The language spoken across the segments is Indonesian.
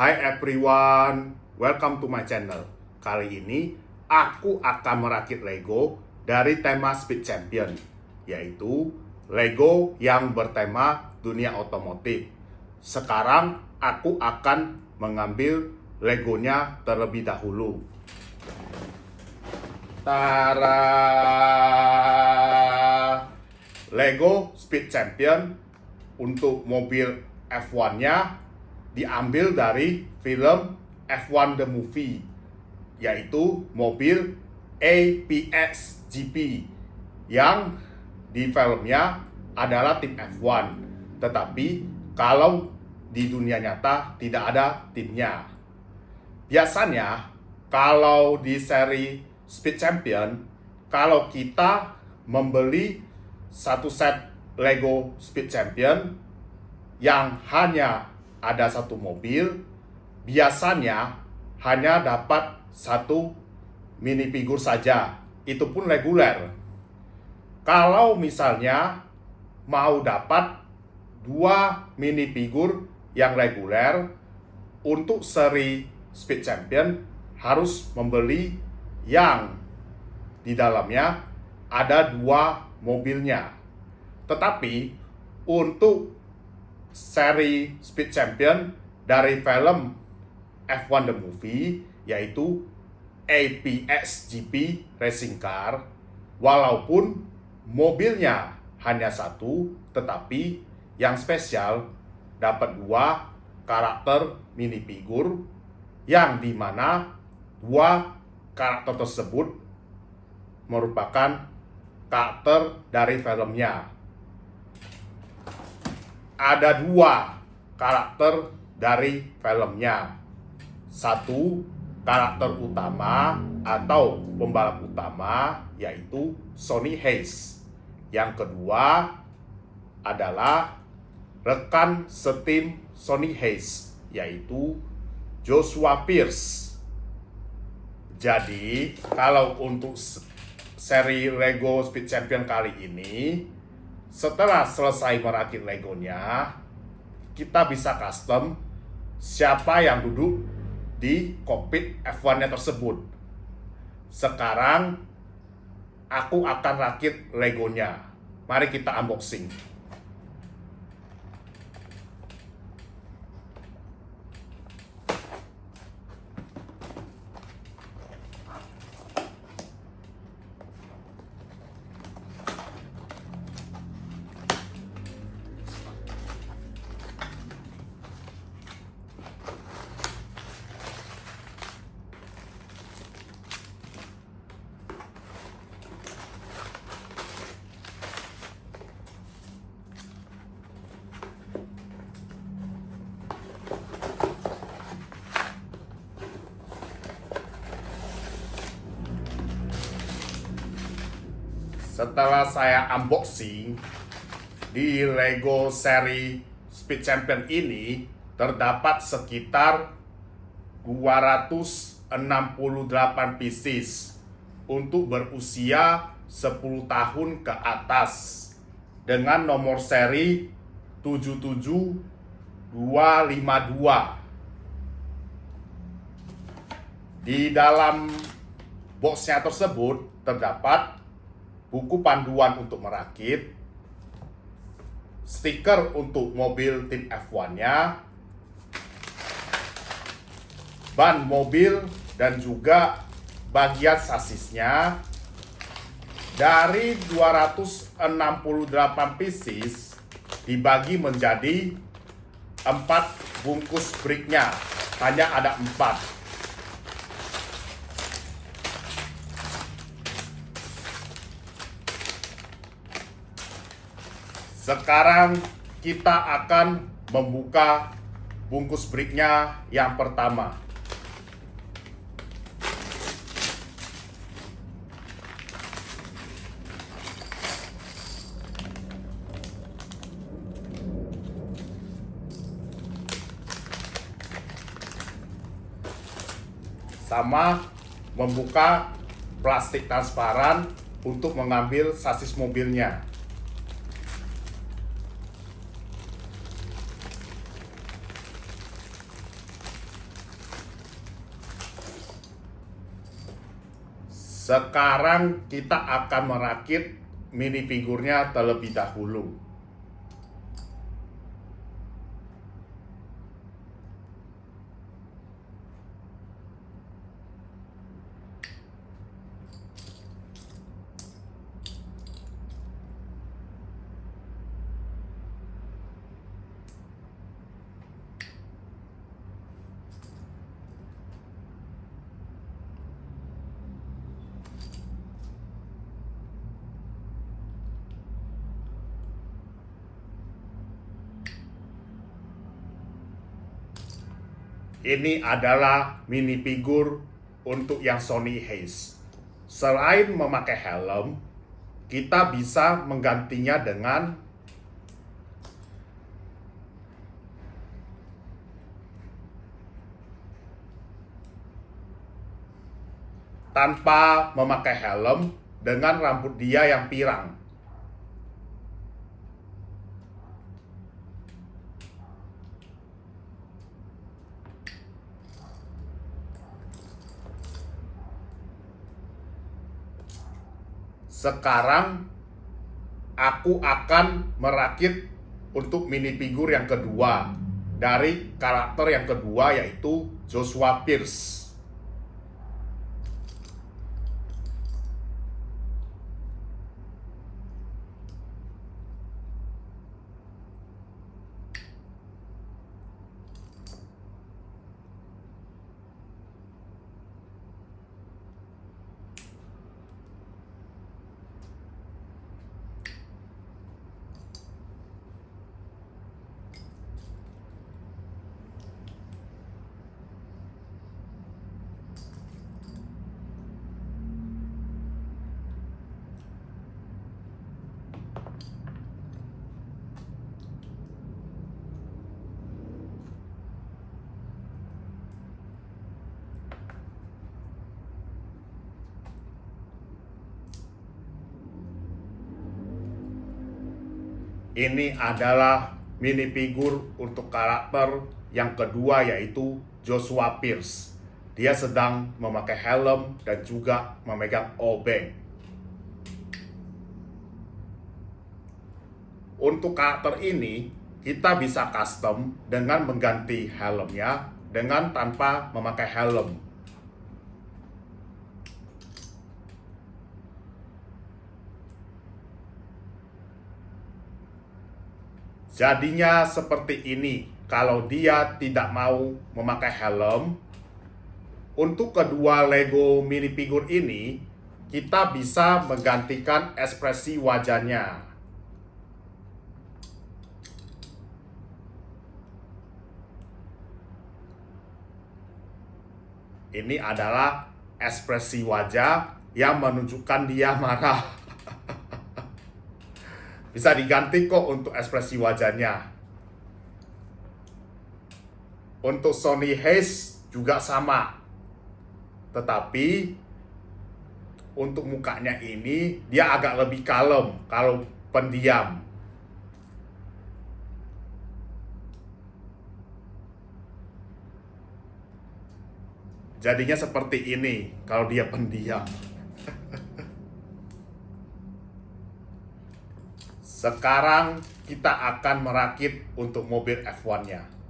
Hi everyone, welcome to my channel. Kali ini aku akan merakit Lego dari tema Speed Champion, yaitu Lego yang bertema dunia otomotif. Sekarang aku akan mengambil Legonya terlebih dahulu. Tara! Lego Speed Champion untuk mobil F1-nya diambil dari film F1 The Movie, yaitu mobil APX GP yang di filmnya adalah tim F1, tetapi kalau di dunia nyata tidak ada timnya. Biasanya kalau di seri Speed Champion, kalau kita membeli satu set Lego Speed Champion yang hanya ada satu mobil, biasanya hanya dapat satu minifigur saja, itu pun reguler. Kalau misalnya mau dapat dua minifigur yang reguler untuk seri Speed Champion, harus membeli yang di dalamnya ada dua mobilnya. Tetapi untuk seri Speed Champion dari film F1 The Movie, yaitu APX GP Racing Car, walaupun mobilnya hanya satu, tetapi yang spesial dapat dua karakter minifigur, yang dimana dua karakter tersebut merupakan karakter dari filmnya. Ada dua karakter dari filmnya. Satu karakter utama atau pembalap utama, yaitu Sonny Hayes. Yang kedua adalah rekan setim Sonny Hayes, yaitu Joshua Pierce. Jadi kalau untuk seri Lego Speed Champion kali ini, setelah selesai merakit Legonya, kita bisa custom siapa yang duduk di kokpit F1-nya tersebut. Sekarang aku akan rakit Legonya. Mari kita unboxing. Setelah saya unboxing, di Lego seri Speed Champion ini terdapat sekitar 268 pieces untuk berusia 10 tahun ke atas dengan nomor seri 77252. Di dalam boxnya tersebut terdapat buku panduan untuk merakit, stiker untuk mobil tim F1-nya, ban mobil, dan juga bagian sasisnya. Dari 268 pieces dibagi menjadi 4 bungkus bricknya, hanya ada 4. Sekarang kita akan membuka bungkus bricknya yang pertama. Sama membuka plastik transparan untuk mengambil sasis mobilnya. Sekarang kita akan merakit minifigurnya terlebih dahulu. Ini adalah minifigur untuk yang Sonny Hayes. Selain memakai helm, kita bisa menggantinya dengan tanpa memakai helm dengan rambut dia yang pirang. Sekarang aku akan merakit untuk minifigur yang kedua dari karakter yang kedua, yaitu Joshua Pierce. Ini adalah minifigur untuk karakter yang kedua, yaitu Joshua Pierce. Dia sedang memakai helm dan juga memegang obeng. Untuk karakter ini, kita bisa custom dengan mengganti helmnya dengan tanpa memakai helm. Jadinya seperti ini kalau dia tidak mau memakai helm. Untuk kedua Lego minifigur ini, kita bisa menggantikan ekspresi wajahnya. Ini adalah ekspresi wajah yang menunjukkan dia marah. Bisa diganti kok untuk ekspresi wajahnya. Untuk Sonny Hayes juga sama. Tetapi untuk mukanya ini dia agak lebih kalem kalau pendiam. Jadinya seperti ini kalau dia pendiam. Sekarang kita akan merakit untuk mobil F1-nya.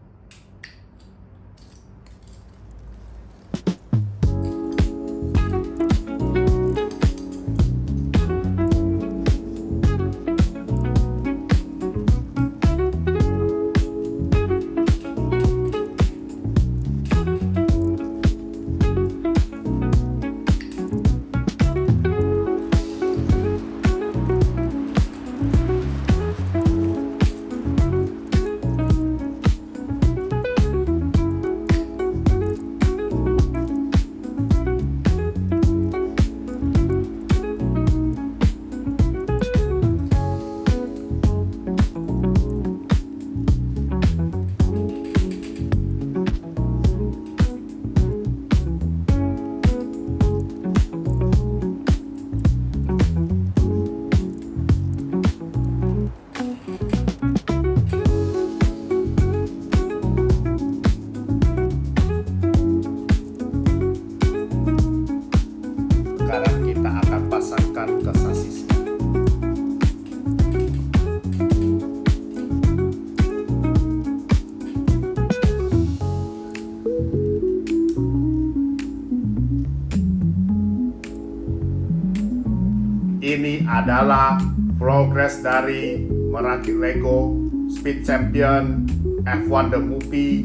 adalah progres dari merakit Lego Speed Champion, F1 The Movie,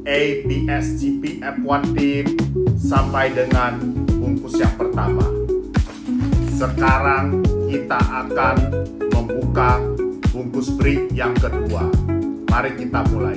ABS-GP F1 Team, sampai dengan bungkus yang pertama. Sekarang kita akan membuka bungkus brick yang kedua. Mari kita mulai.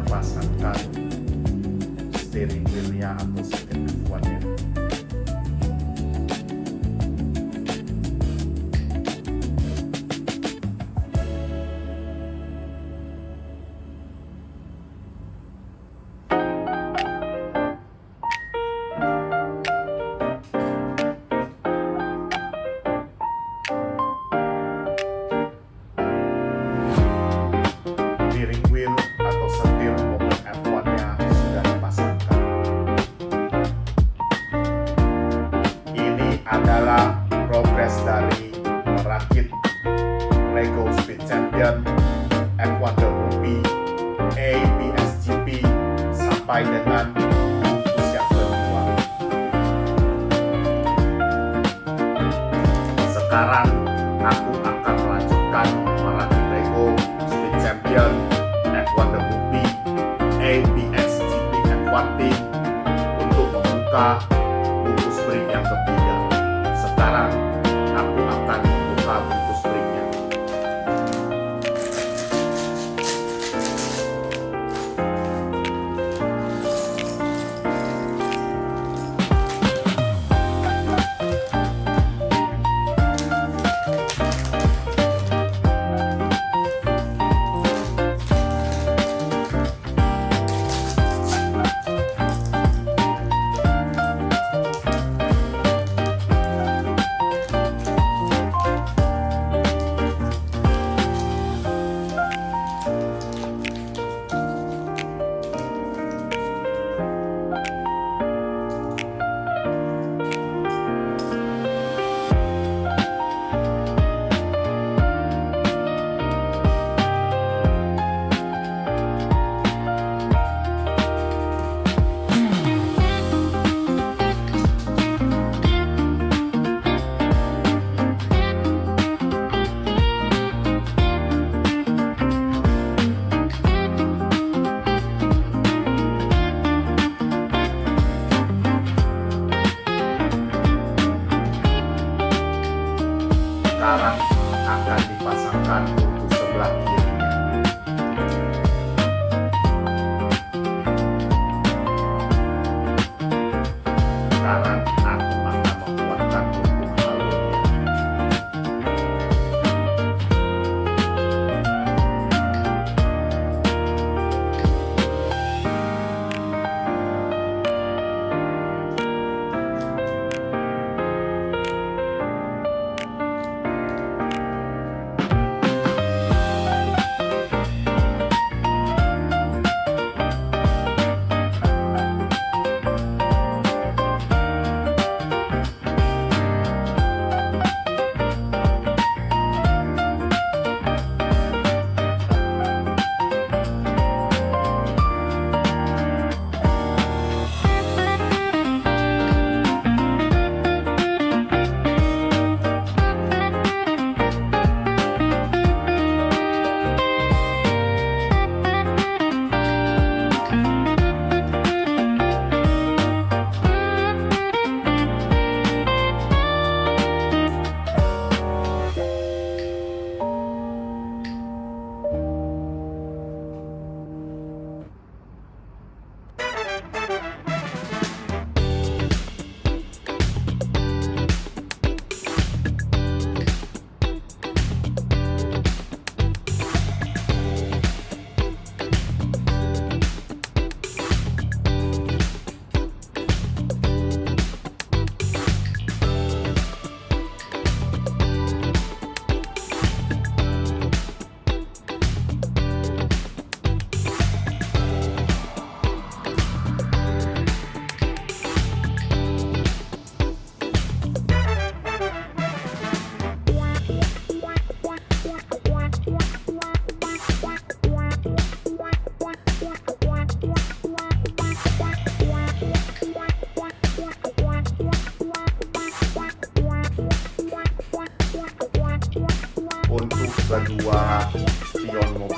Pasangkan steering wheel-nya atau setir F1-nya. Steering wheel atau setir mobil F1-nya sudah dipasangkan. Ini adalah progres dari merakit Lego Speed Champion, F1 The Movie, ABS-GP, sampai dengan bungkus yang kedua. Sekarang aku akan melanjutkan merakit Lego Speed Champion, F1 The Movie, ABS-GP F1 Team untuk membuka bungkus brick yang ketiga. Sekarang aku akan membuka bungkus bricknya.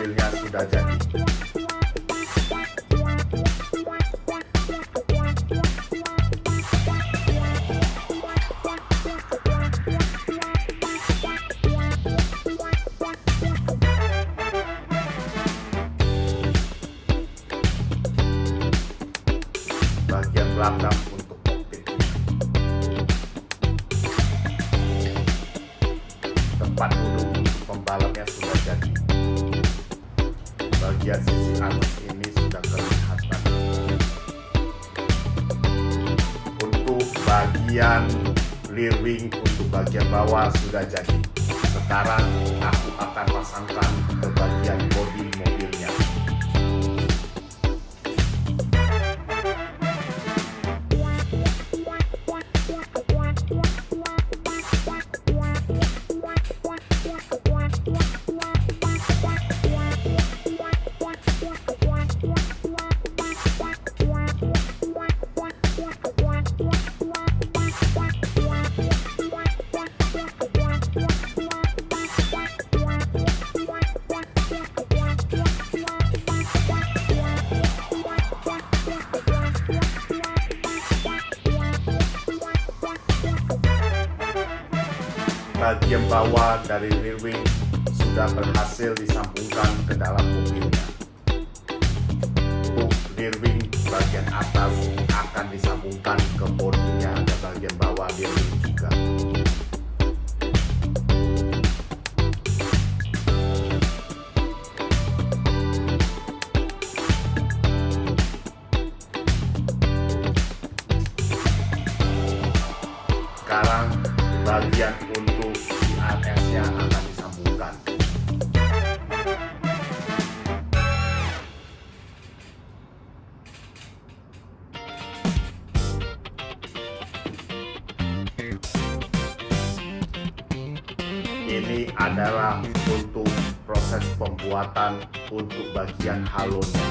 mobilnya sudah jadi. Bagian belakang untuk kokpitnya. Tempat duduk untuk pembalapnya sudah jadi. Bagian sisi atas ini sudah kelihatan. Untuk bagian rear wing untuk bagian bawah sudah jadi. Sekarang aku akan pasangkan ke bagian bodi mobilnya. Bagian bawah dari rear wing sudah berhasil disambungkan ke dalam mobilnya. Untuk rear wing bagian atas akan disambungkan ke bodinya dan bagian bawah rear wing juga. Sekarang bagian untuk DRS-nya akan disambungkan. Ini adalah untuk proses pembuatan untuk bagian halonya.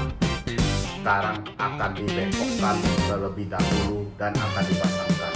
Sekarang akan dibengkokkan terlebih dahulu dan akan dipasangkan.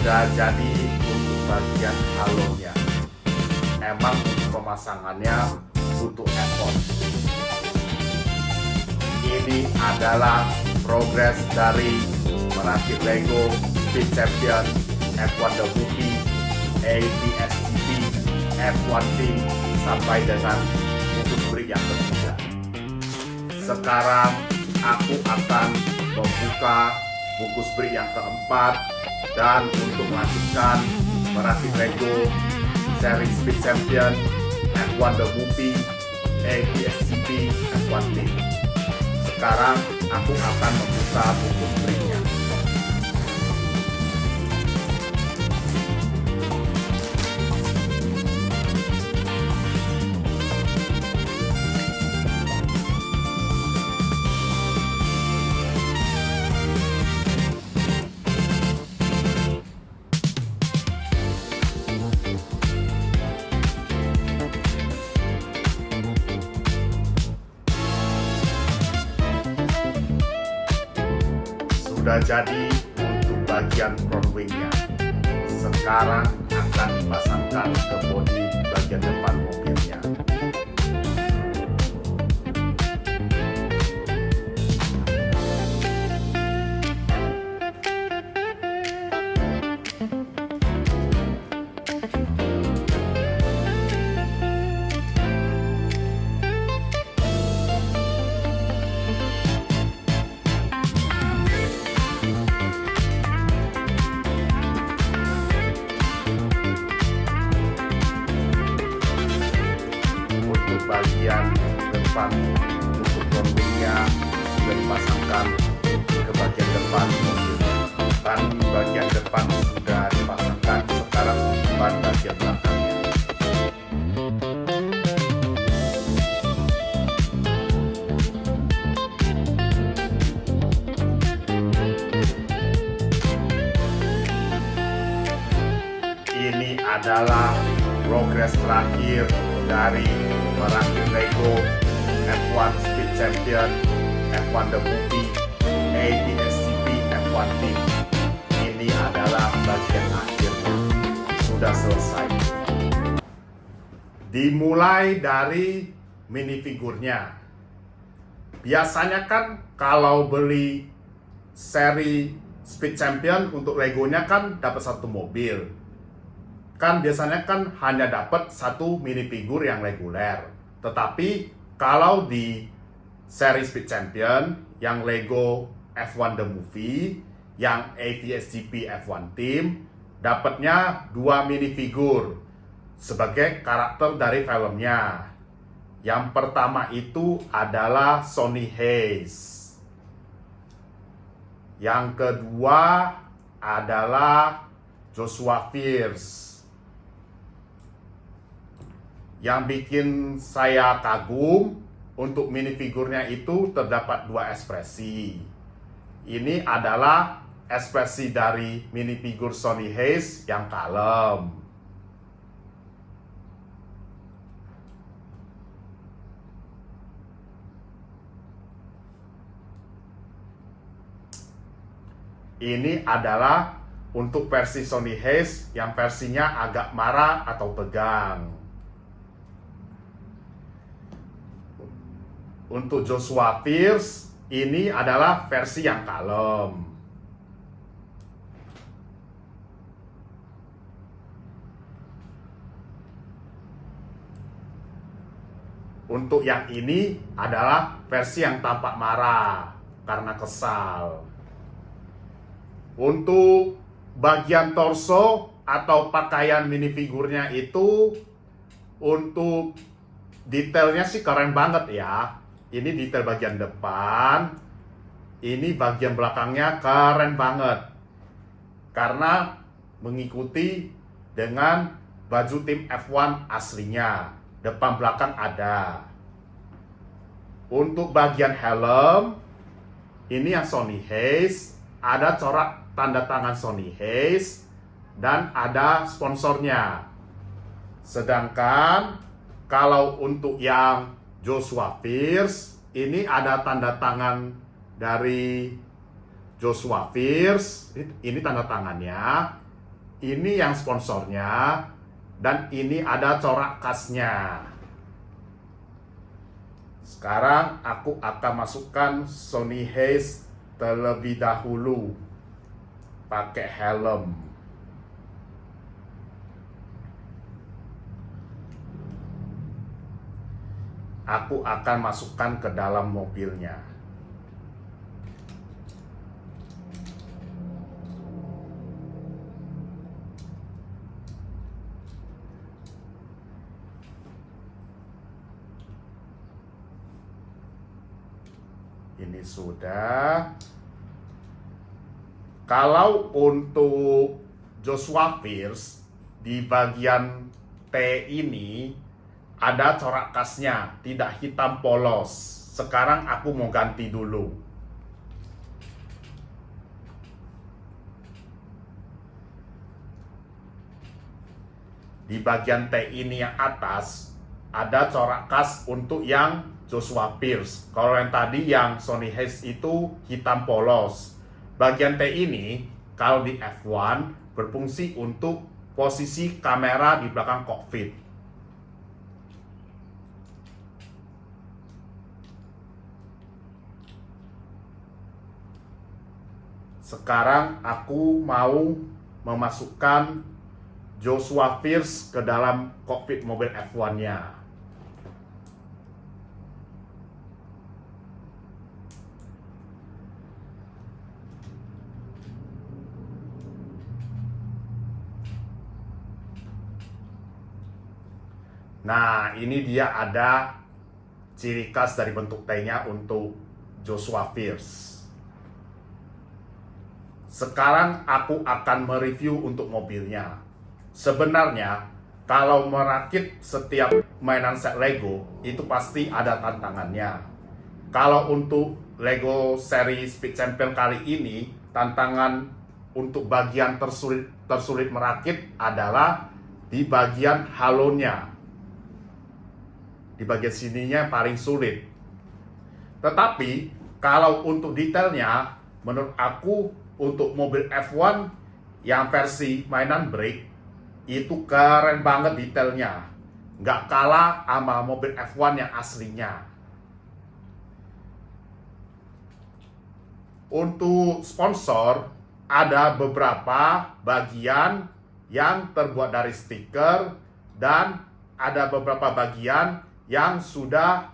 Sudah jadi untuk bagian halonya. Emang untuk pemasangannya butuh effort. Ini adalah progres dari merakit Lego Speed Champion F1 WP, ABS-GP, F1 Team sampai dengan bukus brake yang ketiga. Sekarang aku akan membuka bukus brake yang keempat dan untuk melanjutkan merakit Lego seri Speed Champion F1 WP, ABS-GP, F1 Team. Sekarang aku akan membuka bukus brake-nya. Sudah jadi untuk bagian front wing-nya. Sekarang akan dipasangkan ke bodi bagian depan mobilnya. bagian depan untuk frontwingnya sudah dipasangkan ke bagian depan mobil. Ban bagian depan sudah dipasangkan, sekarang ban bagian belakangnya. Ini adalah progres terakhir dari merakit Lego F1 Speed Champion, F1 The Movie, ADSCP F1 Team. Ini adalah bagian akhirnya, sudah selesai. Dimulai dari minifigurnya. Biasanya kan kalau beli seri Speed Champion untuk Legonya kan dapat satu mobil. Kan biasanya kan hanya dapat satu minifigur yang reguler. Tetapi kalau di seri Speed Champion yang Lego F1 The Movie, yang AVSGP F1 Team, dapatnya 2 minifigur sebagai karakter dari filmnya. Yang pertama itu adalah Sonny Hayes. Yang kedua adalah Joshua Fierce. Yang bikin saya kagum, untuk minifigurnya itu terdapat 2 ekspresi. Ini adalah ekspresi dari minifigur Sonny Hayes yang kalem. Ini adalah untuk versi Sonny Hayes yang versinya agak marah atau tegang. Untuk Joshua Fierce, ini adalah versi yang kalem. Untuk yang ini adalah versi yang tampak marah karena kesal. Untuk bagian torso atau pakaian minifigurnya itu, untuk detailnya sih keren banget ya. Ini detail bagian depan, ini bagian belakangnya keren banget. Karena mengikuti dengan baju tim F1 aslinya, depan belakang ada. Untuk bagian helm, ini yang Sonny Hayes, ada corak tanda tangan Sonny Hayes dan ada sponsornya. Sedangkan kalau untuk yang Joshua Fierce, ini ada tanda tangan dari Joshua Fierce, ini tanda tangannya, ini yang sponsornya, dan ini ada corak khasnya. Sekarang aku akan masukkan Sonny Hayes terlebih dahulu pakai helm. Aku akan masukkan ke dalam mobilnya. Ini sudah. Kalau untuk Joshua Fierce, di bagian T ini ada corak khasnya, tidak hitam polos. Sekarang aku mau ganti dulu. Di bagian T ini yang atas ada corak khas untuk yang Joshua Fierce. Kalau yang tadi yang Sonny Hayes itu hitam polos. Bagian T ini kalau di F1 berfungsi untuk posisi kamera di belakang kokpit. Sekarang aku mau memasukkan Joshua Fierce ke dalam kokpit mobil F1-nya. Nah, ini dia ada ciri khas dari bentuk T-nya untuk Joshua Fierce. Sekarang aku akan mereview untuk mobilnya. Sebenarnya, kalau merakit setiap mainan set Lego, itu pasti ada tantangannya. Kalau untuk Lego seri Speed Champion kali ini, tantangan untuk bagian tersulit merakit adalah di bagian halonya. Di bagian sininya paling sulit. Tetapi kalau untuk detailnya, menurut aku untuk mobil F1 yang versi mainan brake itu keren banget detailnya. Nggak kalah sama mobil F1 yang aslinya. Untuk sponsor, ada beberapa bagian yang terbuat dari stiker dan ada beberapa bagian yang sudah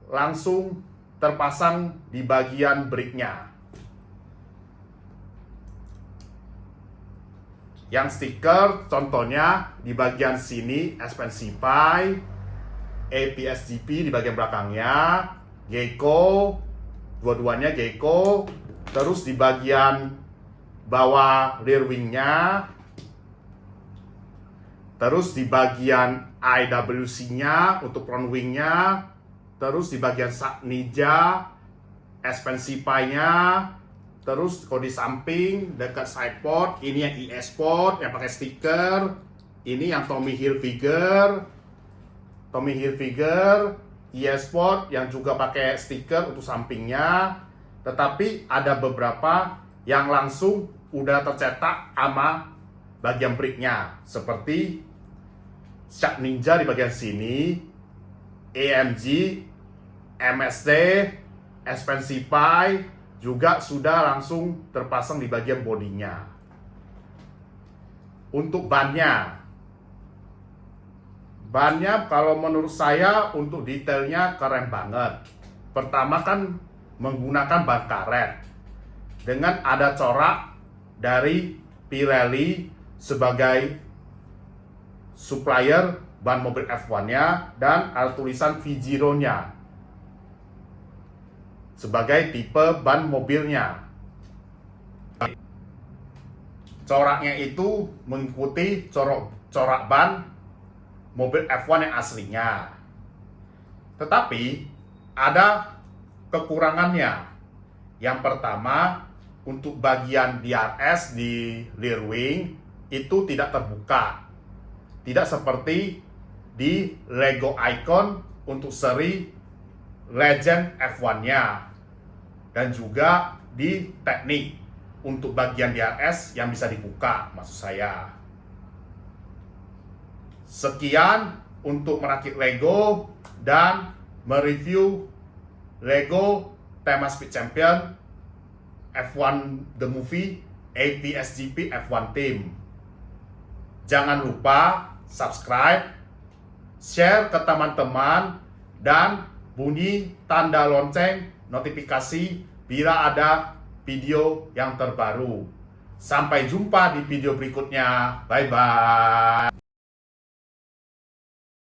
langsung terpasang di bagian brake-nya. Yang stiker contohnya di bagian sini Expensify, APS-GP di bagian belakangnya, Geico, dua-duanya Geico. Terus di bagian bawah rear wing-nya, terus di bagian IWC-nya untuk front wing-nya, terus di bagian Ninja, Expensify-nya, terus kalau di samping dekat sidepod, ini yang ES-Pod yang pakai stiker, ini yang Tommy Hilfiger, ES-Pod yang juga pakai stiker untuk sampingnya. Tetapi ada beberapa yang langsung udah tercetak sama bagian brake-nya, seperti Shark Ninja di bagian sini, AMG, MST, Expensify juga sudah langsung terpasang di bagian bodinya. Untuk bannya kalau menurut saya untuk detailnya keren banget. Pertama kan menggunakan ban karet dengan ada corak dari Pirelli sebagai supplier ban mobil F1-nya dan ada tulisan V0-nya sebagai tipe ban mobilnya. Coraknya itu mengikuti corak ban mobil F1 yang aslinya. Tetapi ada kekurangannya. Yang pertama, untuk bagian DRS di rear wing itu tidak terbuka. Tidak seperti di Lego Icon untuk seri Legend F1-nya. Dan juga di teknik untuk bagian DRS yang bisa dibuka, maksud saya. Sekian untuk merakit Lego dan mereview Lego tema Speed Champion F1 The Movie APS-GP F1 Team. Jangan lupa subscribe, share ke teman-teman, dan bunyi tanda lonceng notifikasi bila ada video yang terbaru. Sampai jumpa di video berikutnya. Bye-bye.